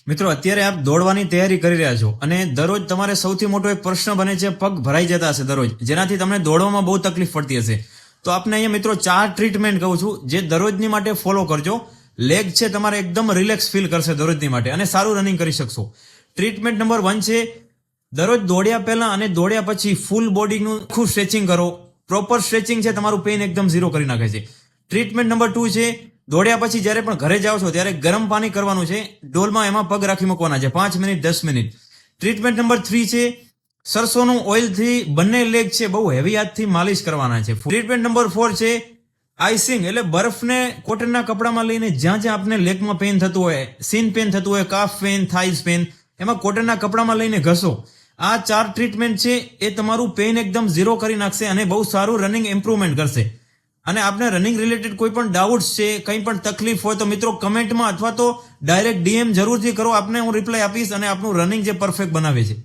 મિત્રો અત્યારે આપ દોડવાની તૈયારી કરી રહ્યા છો અને દરરોજ તમારે સૌથી મોટો એક પ્રશ્ન બને છે, પગ ભરાઈ જતા હશે દરરોજ, જેનાથી તમને દોડવામાં બહુ તકલીફ પડતી હશે. તો આપને અહીંયા મિત્રો 4 ટ્રીટમેન્ટ કહું છું જે દરરોજની માટે ફોલો કરજો. લેગ છે તમારે એકદમ રિલેક્સ ફીલ કરશે દરરોજની માટે અને સારું રનિંગ કરી શકશો. ટ્રીટમેન્ટ નંબર 1 છે દરરોજ દોડ્યા પહેલા અને દોડ્યા પછી ફૂલ બોડીનું આખું સ્ટ્રેચિંગ કરો. પ્રોપર સ્ટ્રેચિંગ છે તમારું પેઇન એકદમ ઝીરો કરી નાખે છે. ટ્રીટમેન્ટ નંબર 2 છે દોડ્યા પછી જ્યારે પણ ઘરે જાઓ છો ત્યારે ગરમ પાણી કરવાનું છે, ડોલમાં એમાં પગ રાખી મૂકવાના છે 5 મિનિટ 10 મિનિટ. ટ્રીટમેન્ટ નંબર 3 છે સરસોનું ઓઇલથી બંને લેગ છે બહુ હેવી હાથથી માલિશ કરવાના છે. ટ્રીટમેન્ટ નંબર 4 છે આઈસિંગ, એટલે બરફને કોટનના કપડામાં લઈને જ્યાં જ્યાં આપને લેગમાં પેઇન થતું હોય, સીન પેઇન થતું હોય, કાફ પેઇન, થાઇઝ પેઇન, એમાં કોટનના કપડામાં લઈને ઘસો. આ 4 ટ્રીટમેન્ટ છે એ તમારું પેઇન એકદમ ઝીરો કરી નાખશે અને બહુ સારું રનિંગ ઇમ્પ્રુવમેન્ટ કરશે. અને આપને રનિંગ રિલેટેડ કોઈ પણ ડાઉટ્સ છે, કંઈ પણ તકલીફ હોય તો મિત્રો કમેન્ટમાં અથવા તો ડાયરેક્ટ ડીએમ જરૂરથી કરો. આપને હું રિપ્લાય આપીશ અને આપનું રનિંગ જે પરફેક્ટ બનાવે છે.